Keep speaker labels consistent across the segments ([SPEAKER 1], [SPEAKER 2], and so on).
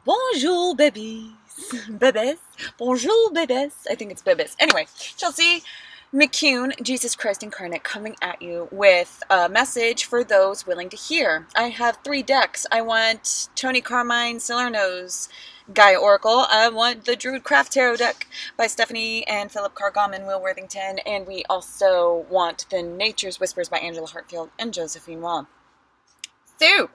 [SPEAKER 1] Bonjour, babies. Bebes. Bonjour, bebes. I think it's bebes. Anyway, Chelsea McCune, Jesus Christ Incarnate, coming at you with a message for those willing to hear. I have 3 decks. I want Tony Carmine Salerno's Gaia Oracle. I want the Druid Craft Tarot deck by Stephanie and Philip Cargom and Will Worthington. And we also want the Nature's Whispers by Angela Hartfield and Josephine Wall. So,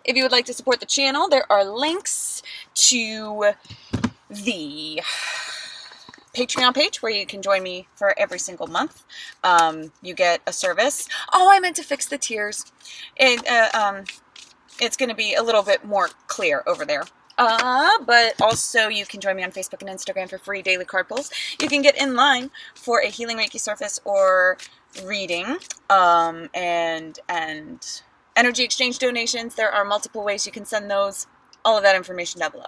[SPEAKER 1] if you would like to support the channel, there are links to the Patreon page where you can join me for every single month. You get a service. Oh, I meant to fix the tiers. It's going to be a little bit more clear over there. But also you can join me on Facebook and Instagram for free daily card pulls. You can get in line for a healing Reiki surface or reading, and energy exchange donations. There are multiple ways you can send those. All of that information down below.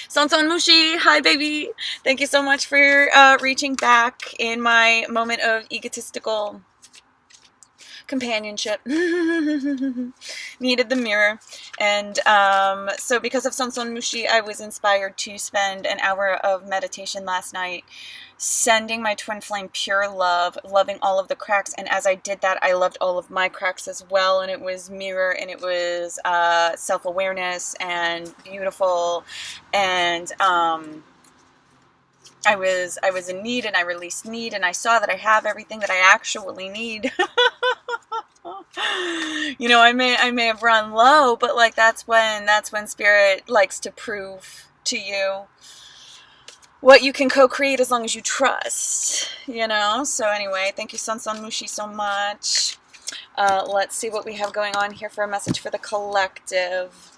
[SPEAKER 1] Sonson Mushi, hi baby. Thank you so much for reaching back in my moment of egotistical companionship. Needed the mirror. And so because of Sonson Mushi, I was inspired to spend an hour of meditation last night, sending my twin flame pure love, loving all of the cracks. And as I did that, I loved all of my cracks as well. And it was mirror, and it was self-awareness and beautiful. And I was in need, and I released need, and I saw that I have everything that I actually need. You know, I may have run low, but like that's when spirit likes to prove to you what you can co-create as long as you trust, you know? So anyway, thank you, Sonson Mushi, so much. Let's see what we have going on here for a message for the collective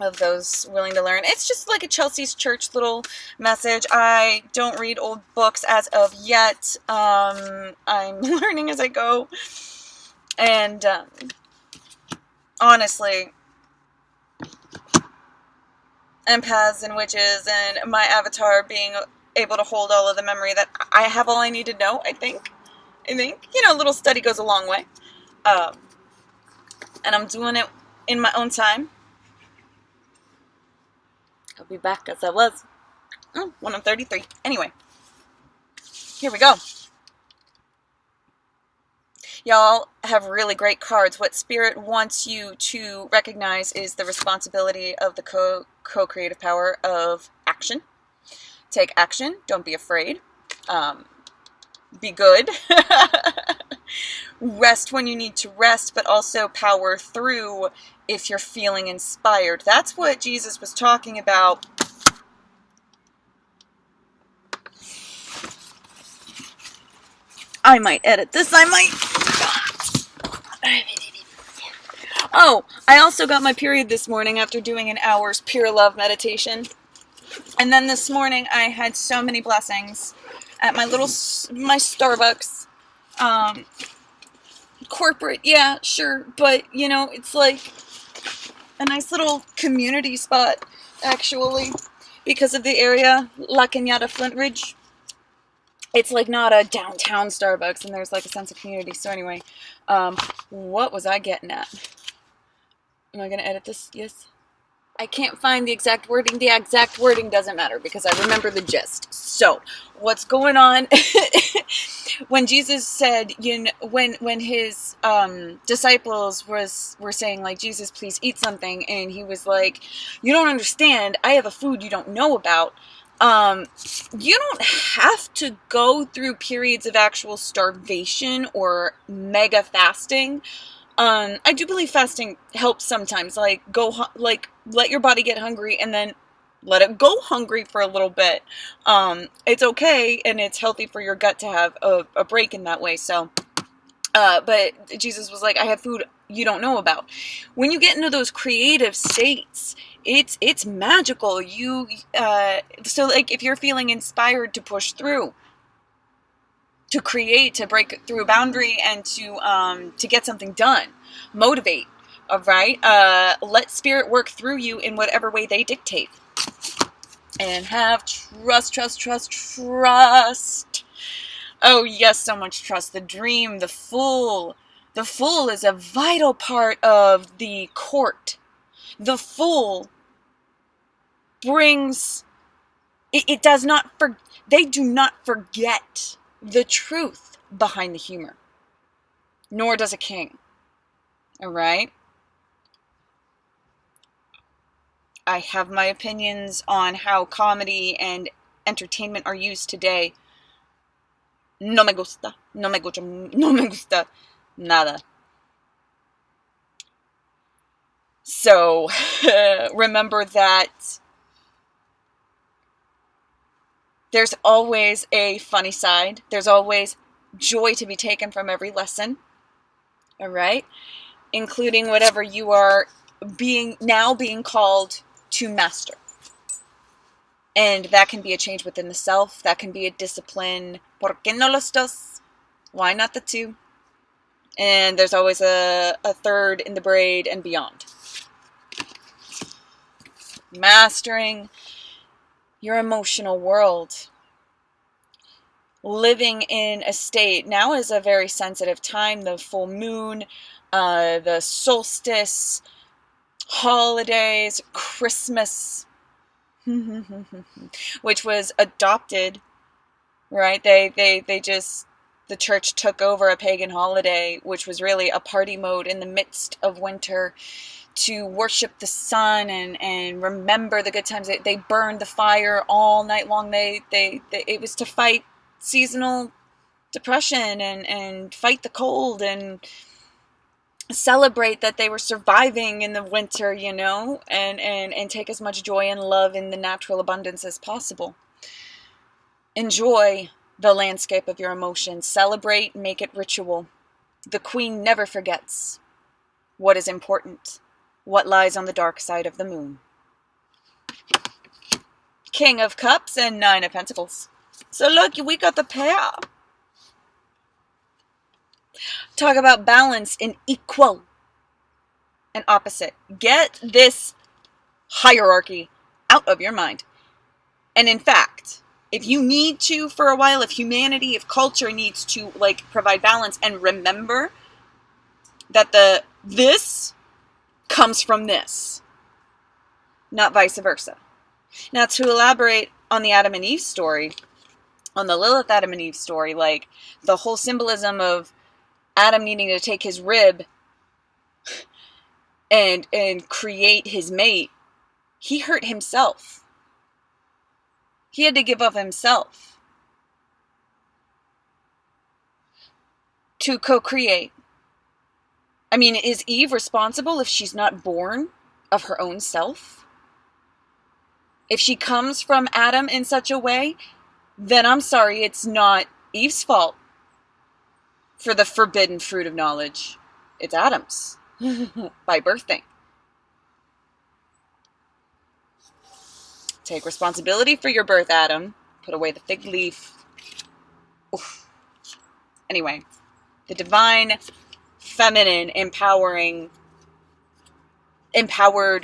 [SPEAKER 1] of those willing to learn. It's just like a Chelsea's Church little message. I don't read old books as of yet. I'm learning as I go. And honestly, empaths and witches and my avatar being able to hold all of the memory that I have all I need to know, I think, you know, a little study goes a long way. And I'm doing it in my own time. I'll be back as I was when I'm 33. Anyway, here we go. Y'all have really great cards. What Spirit wants you to recognize is the responsibility of the co-creative power of action. Take action. Don't be afraid. Be good. Rest when you need to rest, but also power through if you're feeling inspired. That's what Jesus was talking about. I might edit this. I might. Oh, I also got my period this morning after doing an hour's pure love meditation. And then this morning I had so many blessings at my Starbucks. Corporate, yeah, sure. But, you know, it's like a nice little community spot, actually, because of the area, La Cañada, Flint Ridge. It's like not a downtown Starbucks, and there's like a sense of community. So anyway, what was I getting at? Am I going to edit this? Yes. I can't find the exact wording. The exact wording doesn't matter because I remember the gist. So, what's going on? When Jesus said, you know, when his disciples were saying like, Jesus, please eat something, and he was like, you don't understand. I have a food you don't know about. You don't have to go through periods of actual starvation or mega fasting. I do believe fasting helps sometimes, like let your body get hungry and then let it go hungry for a little bit. It's okay, and it's healthy for your gut to have a break in that way. So, but Jesus was like, I have food you don't know about. When you get into those creative states, it's magical. So like if you're feeling inspired to push through, to create, to break through a boundary, and to get something done, motivate, all right? Let Spirit work through you in whatever way they dictate. And have trust. Oh yes, so much trust. The dream, the fool. The fool is a vital part of the court. The Fool brings, it does not, they do not forget the truth behind the humor. Nor does a king. Alright? I have my opinions on how comedy and entertainment are used today. No me gusta. No me gusta. No me gusta. Nada. So, remember that there's always a funny side. There's always joy to be taken from every lesson. Alright? Including whatever you are being called to master. And that can be a change within the self. That can be a discipline. ¿Por qué no los dos? Why not the two? And there's always a third in the braid and beyond. Mastering your emotional world. Living in a state. Now is a very sensitive time. The full moon, the solstice, holidays, Christmas, which was adopted, right? The church took over a pagan holiday, which was really a party mode in the midst of winter to worship the sun and remember the good times. They burned the fire all night long. It was to fight seasonal depression and fight the cold and celebrate that they were surviving in the winter, and take as much joy and love in the natural abundance as possible. Enjoy the landscape of your emotions. Celebrate, make it ritual. The queen never forgets what is important, what lies on the dark side of the moon. King of Cups and Nine of Pentacles. So look, we got the pair. Talk about balance in equal and opposite. Get this hierarchy out of your mind. And in fact, if you need to for a while, if humanity, if culture needs to provide balance, and remember that this comes from this, not vice versa. Now, to elaborate on the Adam and Eve story, on the Lilith Adam and Eve story, the whole symbolism of Adam needing to take his rib and create his mate, he hurt himself. He had to give up himself to co-create. I mean, is Eve responsible if she's not born of her own self? If she comes from Adam in such a way, then I'm sorry, it's not Eve's fault for the forbidden fruit of knowledge. It's Adam's by birthing. Take responsibility for your birth, Adam. Put away the fig leaf. Oof. Anyway, the divine feminine empowered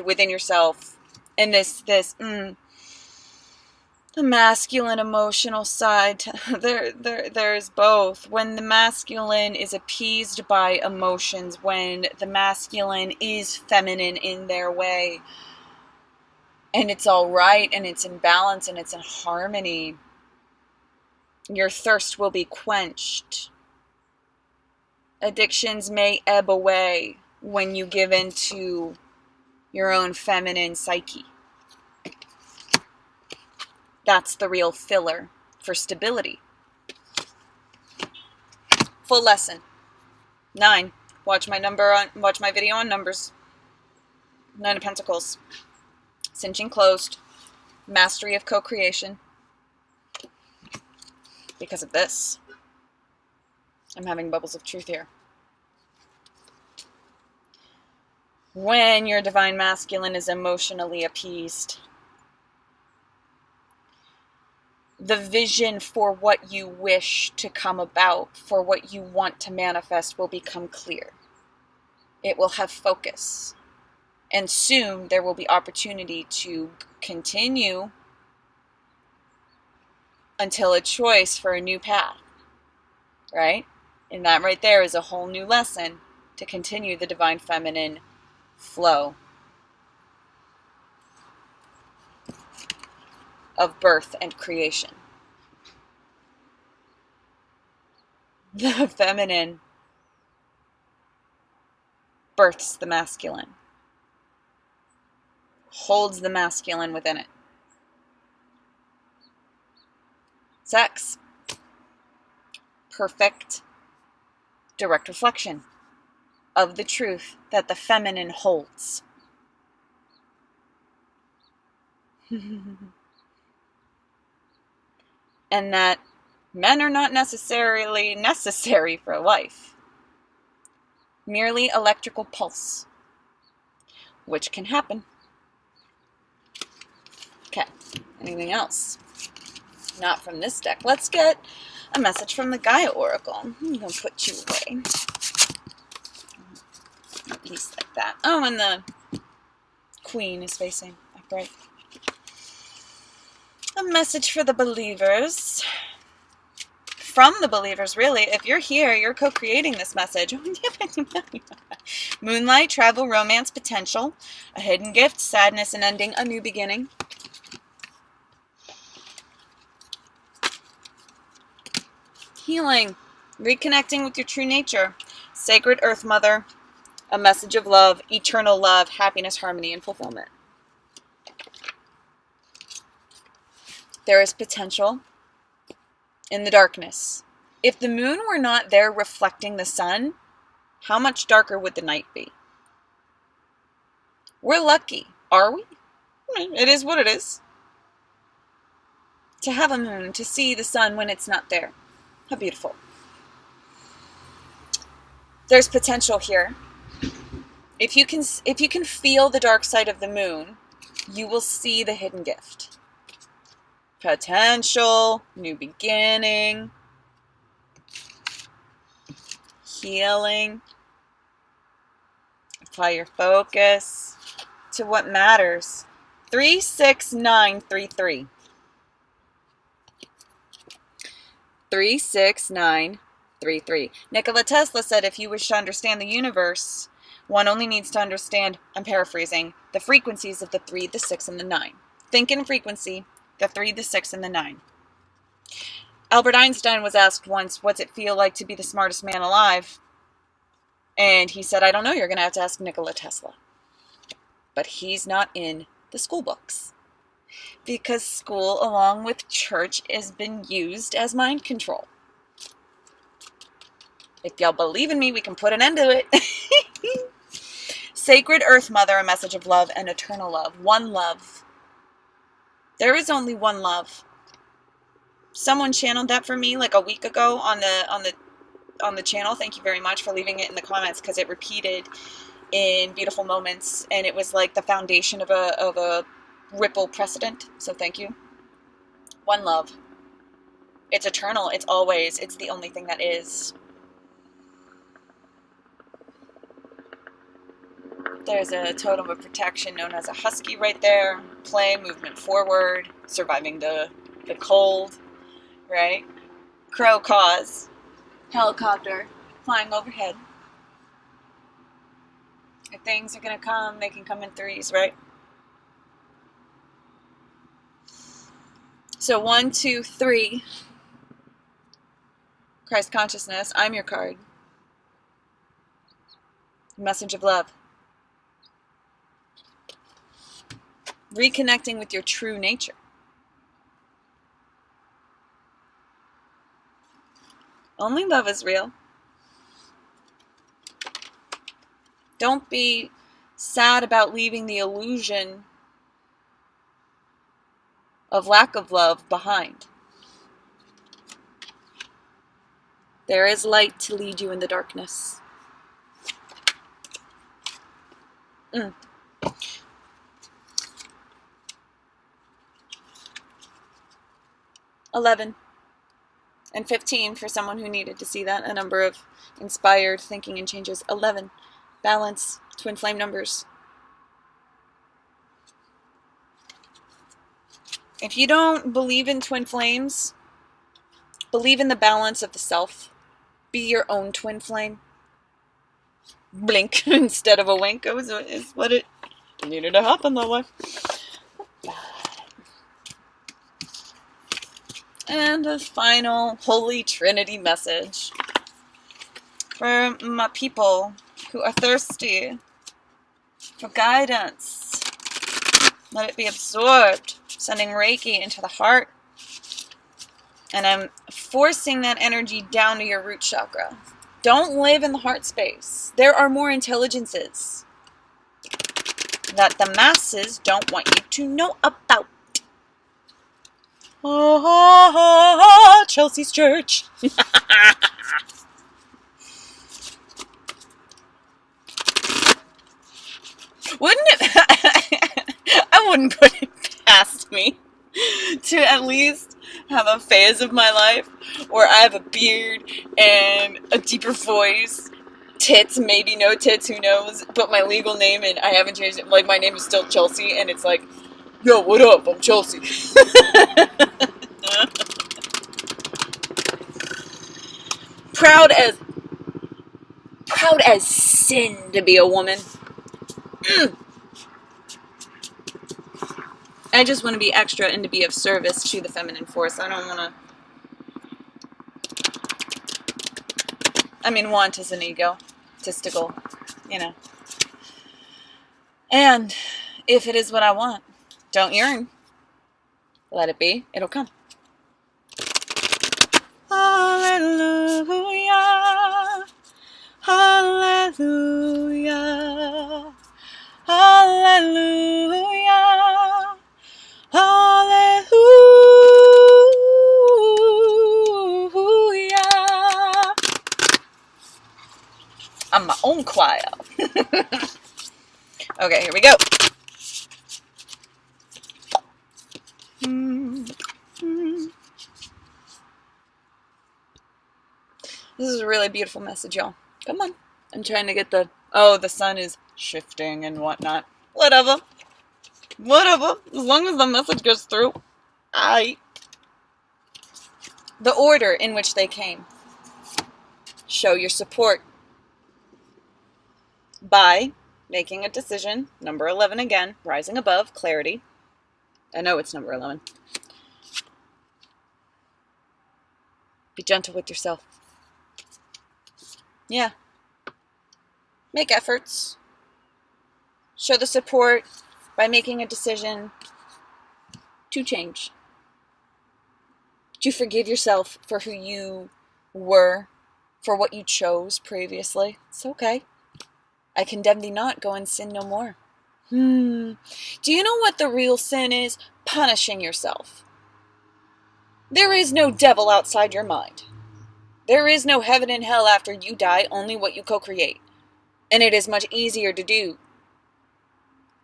[SPEAKER 1] within yourself, and the masculine emotional side. There's both. When the masculine is appeased by emotions, when the masculine is feminine in their way, and it's all right, and it's in balance, and it's in harmony, your thirst will be quenched. Addictions may ebb away when you give in to your own feminine psyche. That's the real filler for stability. Full lesson. 9. Watch my video on numbers. 9 of Pentacles. Cinching closed. Mastery of co-creation. Because of this, I'm having bubbles of truth here. When your divine masculine is emotionally appeased, the vision for what you wish to come about, for what you want to manifest, will become clear. It will have focus. And soon there will be opportunity to continue until a choice for a new path. Right? And that right there is a whole new lesson to continue the divine feminine flow. of birth and creation. The feminine births the masculine, holds the masculine within it. Sex, perfect, direct reflection of the truth that the feminine holds. And that men are not necessarily necessary for a wife. Merely electrical pulse, which can happen. Okay, anything else? Not from this deck. Let's get a message from the Gaia Oracle. I'm going to put you away. A piece like that. Oh, and the Queen is facing upright. A message for the believers. From the believers, really. If you're here, you're co-creating this message. Moonlight, travel, romance, potential. A hidden gift, sadness and ending, a new beginning. Healing, reconnecting with your true nature. Sacred Earth Mother, a message of love, eternal love, happiness, harmony, and fulfillment. There is potential in the darkness. If the moon were not there reflecting the sun, how much darker would the night be? We're lucky, are we? It is what it is. To have a moon, to see the sun when it's not there. How beautiful. There's potential here. If you can feel the dark side of the moon, you will see the hidden gift. Potential, new beginning, healing. Apply your focus to what matters. 36933. 36933. Nikola Tesla said, if you wish to understand the universe, one only needs to understand, I'm paraphrasing, the frequencies of the 3, the 6, and the 9. Think in frequency, the 3, the 6, and the 9. Albert Einstein was asked once, what's it feel like to be the smartest man alive? And he said, I don't know, you're going to have to ask Nikola Tesla. But he's not in the school books. Because school, along with church, has been used as mind control. If y'all believe in me, we can put an end to it. Sacred Earth Mother, a message of love and eternal love. One love. There is only one love. Someone channeled that for me like a week ago on the channel. Thank you very much for leaving it in the comments, because it repeated in beautiful moments, and it was like the foundation of a ripple precedent. So thank you. One love. It's eternal. It's always. It's the only thing that is. There's a totem of protection known as a husky right there. Play, movement forward, surviving the cold, right? Crow cause. Helicopter flying overhead. If things are going to come, they can come in threes, right? So 1, 2, 3. Christ consciousness, I'm your card. Message of love. Reconnecting with your true nature. Only love is real. Don't be sad about leaving the illusion of lack of love behind. There is light to lead you in the darkness. 11 and 15 for someone who needed to see that. A number of inspired thinking and changes. 11. Balance. Twin flame numbers. If you don't believe in twin flames, believe in the balance of the self. Be your own twin flame. Blink instead of a wink is what it needed to happen that way. And a final Holy Trinity message for my people who are thirsty for guidance. Let it be absorbed, sending Reiki into the heart. And I'm forcing that energy down to your root chakra. Don't live in the heart space. There are more intelligences that the masses don't want you to know about. Oh, Chelsea's church. Wouldn't it? I wouldn't put it past me to at least have a phase of my life where I have a beard and a deeper voice, tits, maybe no tits, who knows, but my legal name, and I haven't changed it, like my name is still Chelsea, and it's like, yo, what up, I'm Chelsea. Proud as sin to be a woman. I just want to be extra and to be of service to the feminine force. I don't want to... want is an egotistical, And if it is what I want, don't yearn. Let it be. It'll come. Hallelujah. Hallelujah. Hallelujah. Hallelujah. I'm my own choir. Okay, here we go. This is a really beautiful message, y'all. Come on. I'm trying to get the sun is shifting and whatnot. Whatever. As long as the message goes through. The order in which they came. Show your support by making a decision. Number 11 again. Rising above. Clarity. I know it's number 11. Be gentle with yourself. Yeah. Make efforts. Show the support by making a decision to change. To forgive yourself for who you were, for what you chose previously. It's okay. I condemn thee not, go and sin no more. Do you know what the real sin is? Punishing yourself. There is no devil outside your mind. There is no heaven and hell after you die, only what you co-create. And it is much easier to do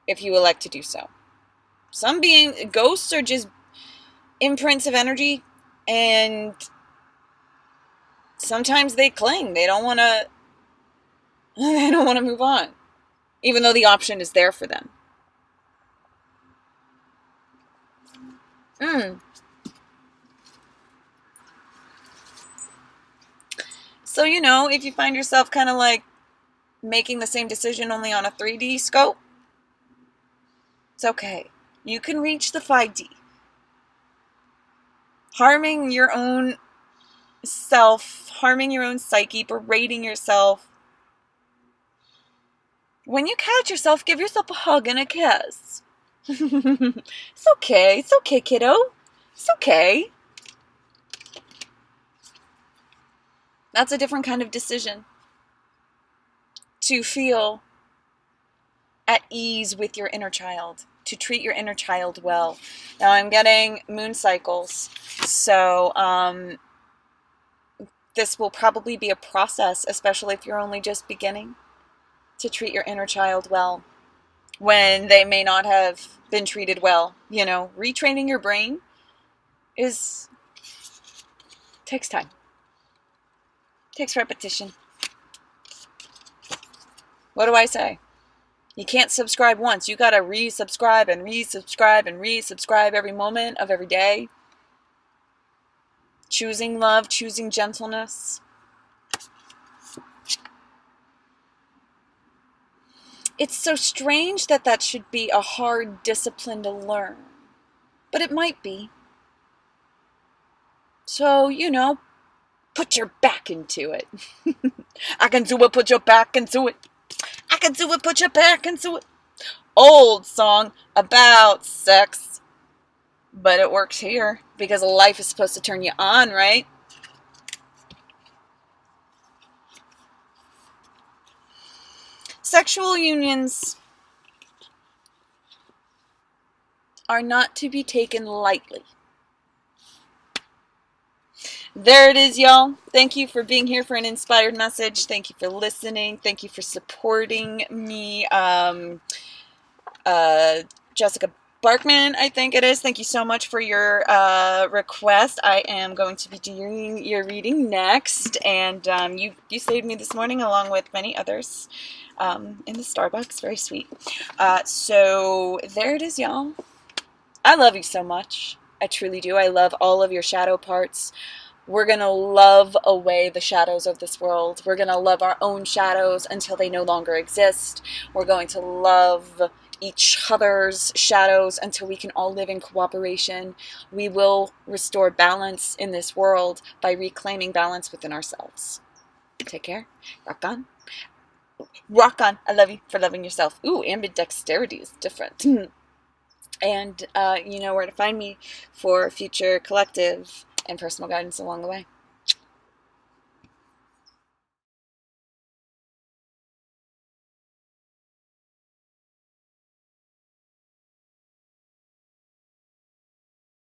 [SPEAKER 1] if you elect to do so. Ghosts are just imprints of energy, and sometimes they cling. They don't want to move on, even though the option is there for them. So, if you find yourself kind of like making the same decision only on a 3D scope, it's okay. You can reach the 5D. Harming your own self, harming your own psyche, berating yourself. When you catch yourself, give yourself a hug and a kiss. It's okay. It's okay, kiddo. It's okay. That's a different kind of decision. To feel at ease with your inner child. To treat your inner child well. Now I'm getting moon cycles. So this will probably be a process, especially if you're only just beginning to treat your inner child well. When they may not have been treated well. Retraining your brain takes time. Takes repetition. What do I say? You can't subscribe once. You gotta resubscribe and resubscribe and resubscribe every moment of every day. Choosing love, choosing gentleness. It's so strange that should be a hard discipline to learn. But it might be. So, you know, put your back into it. I can do it, put your back into it. I can do it, put your back into it. Old song about sex, but it works here because life is supposed to turn you on, right? Sexual unions are not to be taken lightly. There it is, y'all. Thank you for being here for an inspired message. Thank you for listening. Thank you for supporting me. Jessica Barkman, I think it is. Thank you so much for your request. I am going to be doing your reading next, and you saved me this morning along with many others in the Starbucks. Very sweet. So there it is, y'all. I love you so much. I truly do. I love all of your shadow parts. We're going to love away the shadows of this world. We're going to love our own shadows until they no longer exist. We're going to love each other's shadows until we can all live in cooperation. We will restore balance in this world by reclaiming balance within ourselves. Take care. Rock on. Rock on. I love you for loving yourself. Ooh, ambidexterity is different. And you know where to find me for future collective and personal guidance along the way.